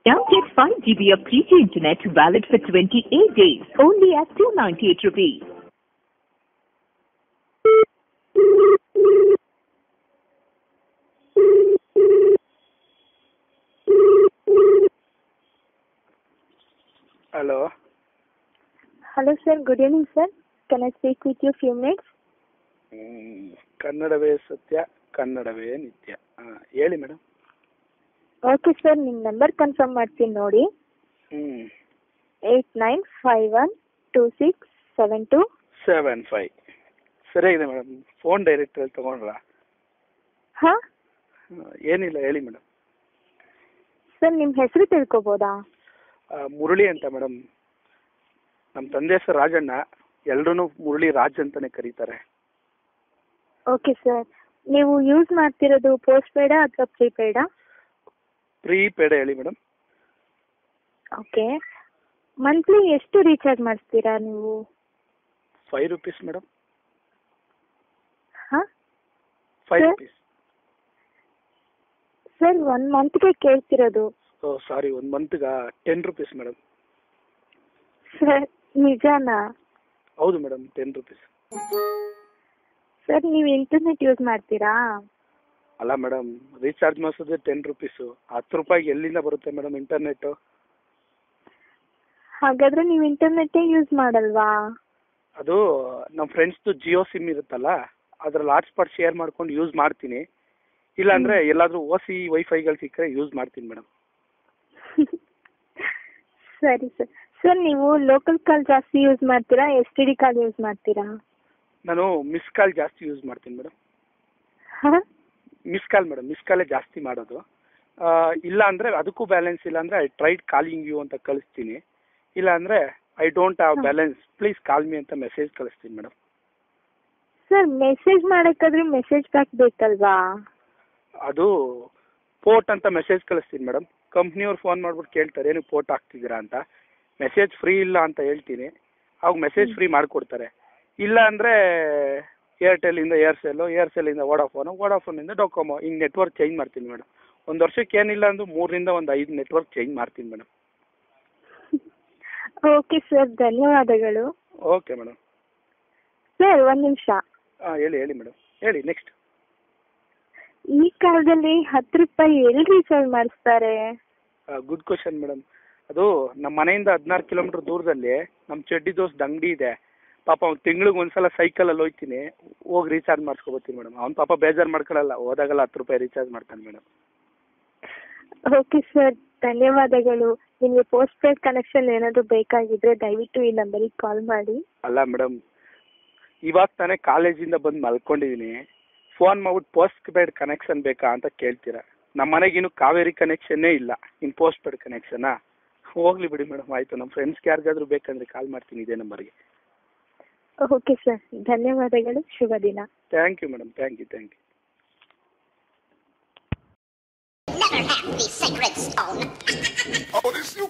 Now get 5 GB of 3G internet valid for 28 days only at 298 rupees. Hello. Hello, sir. Good evening, sir. Can I speak with you few minutes? ಕನ್ನಡವೇ ಸತ್ಯ ಕನ್ನಡವೇ ನಿತ್ಯ. ಹೇಳಿ madam. Okay sir, ನಿಮ್ಮ number confirm ಮಾಡ್ತೀನಿ ನೋಡಿ. 8951267275. ಸರಿಯಾಗಿದೆ madam. Phone ಡೈರೆಕ್ಟಲ್ಲಿ ತಗೊಂಡ್ರಾ? ಹಾಂ, ಏನಿಲ್ಲ ಹೇಳಿ ಮೇಡಮ್. ಸರ್ ನಿಮ್ಮ ಹೆಸರು ತಿಳ್ಕೊಬೋದಾ? ಮುರಳಿ ಅಂತ ಮೇಡಮ್. ನಮ್ಮ ತಂದೆ ಹೆಸರು ರಾಜಣ್ಣ, ಎಲ್ರೂ ಮುರಳಿ ರಾಜ್ ಅಂತಾನೆ ಕರೀತಾರೆ. ಓಕೆ ಸರ್, ನೀವು ಯೂಸ್ ಮಾಡ್ತಿರೋದು ಪೋಸ್ಟ್ ಪೇಡಾ ಅಥವಾ ಪ್ರೀಪೇಡಾ? ಪ್ರೀಪೇಡ್ ಹೇಳಿ ಮೇಡಮ್. ಓಕೆ, ಮಂತ್ಲಿ ಎಷ್ಟು ರೀಚಾರ್ಜ್ ಮಾಡಿಸ್ತೀರಾ ನೀವು? 5 rupees ಮೇಡಮ್. ಹಾಂ 5 Sir? rupees. ಸರ್ 1 ಮಂತ್ಗೆ ಕೇಳ್ತಿರೋದು. ಸಾರಿ, 1 monthಗೆ 10 rupees ಮೇಡಮ್. ಸರ್ ನಿಜಾನಾ? ಹೌದು ಮೇಡಮ್, 10 rupees. ಸರ್ ನೀವು ಇಂಟರ್ನೆಟ್ ಯೂಸ್ ಮಾಡ್ತೀರಾ? ಅಲ್ಲ ಮೇಡಮ್, ರೀಚಾರ್ಜ್ ಮಾಡಿಸೋದೇ 10 rupees. 10 ರೂಪಾಯಿಗೆ ಎಲ್ಲಿಂದ ಬರುತ್ತೆ ಮೇಡಮ್ ಇಂಟರ್ನೆಟ್ಟು? ಹಾಗಾದ್ರೆ ನೀವು ಇಂಟರ್ನೆಟ್ಟೇ ಯೂಸ್ ಮಾಡಲ್ವಾ? ಅದು ನಮ್ಮ ಫ್ರೆಂಡ್ಸ್ದು ಜಿಯೋ ಸಿಮ್ ಇರುತ್ತಲ್ಲ, ಅದ್ರಲ್ಲಿ ಹಾಟ್ಸ್ಪಾಟ್ ಶೇರ್ ಮಾಡ್ಕೊಂಡು ಯೂಸ್ ಮಾಡ್ತೀನಿ. ಇಲ್ಲಾಂದ್ರೆ ಎಲ್ಲಾದ್ರೂ OC ವೈಫೈಗಳು ಸಿಕ್ಕರೆ ಯೂಸ್ ಮಾಡ್ತೀನಿ ಮೇಡಮ್. ಸರಿ ಸರ್. ಸರ್ ನೀವು ಲೋಕಲ್ ಕಾಲ್ ಜಾಸ್ತಿ ಯೂಸ್ ಮಾಡ್ತೀರಾ, STD ಕಾಲ್ ಯೂಸ್ ಮಾಡ್ತೀರಾ? ನಾನು ಮಿಸ್ ಕಾಲ್ ಜಾಸ್ತಿ ಯೂಸ್ ಮಾಡ್ತೀನಿ ಮೇಡಮ್. ಹಾಂ, ಮಿಸ್ ಕಾಲ್ ಮೇಡಮ್, ಮಿಸ್ ಕಾಲೇ ಜಾಸ್ತಿ ಮಾಡೋದು. ಇಲ್ಲ ಅಂದರೆ ಅದಕ್ಕೂ ಬ್ಯಾಲೆನ್ಸ್ ಇಲ್ಲ ಅಂದರೆ ಐ ಟ್ರೈಡ್ ಕಾಲಿಂಗ್ ಯು ಅಂತ ಕಳಿಸ್ತೀನಿ. ಇಲ್ಲ ಅಂದರೆ I don't have balance, please call me ಅಂತ ಮೆಸೇಜ್ ಕಳಿಸ್ತೀನಿ ಮೇಡಮ್. ಸರ್ ಮೆಸೇಜ್ ಮಾಡೋಕ್ಕಾದ್ರೆ ಮೆಸೇಜ್ ಪ್ಯಾಕ್ ಬೇಕಲ್ವಾ? ಅದು ಪೋರ್ಟ್ ಅಂತ ಮೆಸೇಜ್ ಕಳಿಸ್ತೀನಿ ಮೇಡಮ್. ಕಂಪ್ನಿಯವ್ರು ಫೋನ್ ಮಾಡ್ಬಿಟ್ಟು ಕೇಳ್ತಾರೆ ಏನಕ್ಕೆ ಪೋರ್ಟ್ ಹಾಕ್ತಿದ್ದೀರಾ ಅಂತ. ಮೆಸೇಜ್ ಫ್ರೀ ಇಲ್ಲ ಅಂತ ಹೇಳ್ತೀನಿ, ಅವಾಗ ಮೆಸೇಜ್ ಫ್ರೀ ಮಾಡಿಕೊಡ್ತಾರೆ. ಇಲ್ಲ ಅಂದರೆ ಏರ್ಟೆಲ್ಲಿಂದ ಏರ್ಸೆಲ್ಲು, ಏರ್ಸೆಲ್ಲಿಂದ ವೋಡಾಫೋನಿಂದ ಡೊಕೊಮೊ, ಹಿಂಗೆ ನೆಟ್ವರ್ಕ್ ಚೇಂಜ್ ಮಾಡ್ತೀನಿ ಮೇಡಮ್. 1 ವರ್ಷಕ್ಕೆ ಏನಿಲ್ಲ ಅಂದರೂ 3ರಿಂದ 5 ನೆಟ್ವರ್ಕ್ ಚೇಂಜ್ ಮಾಡ್ತೀನಿ ಮೇಡಮ್. ಓಕೆ ಸರ್, ಧನ್ಯವಾದಗಳು. Okay madam. ಸರ್ 1 ನಿಮಿಷ. ಹೇಳಿ ಮೇಡಮ್, ಹೇಳಿ ನೆಕ್ಸ್ಟ್. ಈ ಕಾಲದಲ್ಲಿ 10 ರೂಪಾಯಿ ಎಲ್ಲಿ ರೀಚಾರ್ಜ್ ಮಾಡಿಸ್ತಾರೆ? Good question madam. ಅದು ನಮ್ಮ ಮನೆಯಿಂದ 16 ಕಿಲೋಮೀಟರ್ ದೂರದಲ್ಲಿ ನಮ್ಮ ಚಡ್ಡಿ ದೋಸ್ತ ಅಂಗಡಿ ಇದೆ. ಪಾಪ ಅವ್ನು ತಿಂಗ್ಳಿಗೆ ಒಂದ್ಸಲ ಸೈಕಲಲ್ಲಿ ಹೋಗ್ತೀನಿ, ಹೋಗಿ ರೀಚಾರ್ಜ್ ಮಾಡಿಸ್ಕೊಬತ್ತೀನಿ ಮೇಡಮ್. ಅವ್ನು ಪಾಪ ಬೇಜಾರು ಮಾಡ್ಕೊಳ್ಳಲ್ಲ, ಹೋದಾಗಲ್ಲ 10 ರೂಪಾಯಿ ರೀಚಾರ್ಜ್ ಮಾಡ್ತಾನೆ ಮೇಡಮ್. ಓಕೆ ಸರ್, ಧನ್ಯವಾದಗಳು. ನಿಮಗೆ ಪೋಸ್ಟ್ ಪೇಡ್ ಕನೆಕ್ಷನ್ ಏನಾದರೂ ಬೇಕಾಗಿದ್ರೆ ದಯವಿಟ್ಟು ಈ ನಂಬರಿಗೆ ಕಾಲ್ ಮಾಡಿ. ಅಲ್ಲ ಮೇಡಮ್, ಇವಾಗ ತಾನೇ ಕಾಲೇಜಿಂದ ಬಂದು ಮಲ್ಕೊಂಡಿದ್ದೀನಿ, ಫೋನ್ ಮಾಡ್ಬಿಟ್ಟು ಪೋಸ್ಟ್ ಪೇಡ್ ಕನೆಕ್ಷನ್ ಬೇಕಾ ಅಂತ ಕೇಳ್ತೀರಾ? ನಮ್ಮ ಮನೆಗಿನ್ನೂ ಕಾವೇರಿ ಕನೆಕ್ಷನ್ನೇ ಇಲ್ಲ, ಇನ್ನು ಪೋಸ್ಟ್ ಪೇಡ್ ಕನೆಕ್ಷನಾ? ಹೋಗ್ಲಿ ಬಿಡಿ ಮೇಡಮ್, ಆಯಿತು. ನಮ್ಮ ಫ್ರೆಂಡ್ಸ್ಗೆ ಯಾರಿಗಾದ್ರೂ ಬೇಕಂದ್ರೆ ಕಾಲ್ ಮಾಡ್ತೀನಿ ಇದೇ ನಂಬರ್ಗೆ. ಓಕೆ ಸರ್, ಧನ್ಯವಾದಗಳು. ಶುಭ ದಿನ. Thank you madam, thank you. Never have the sacred stone. Oh, this you.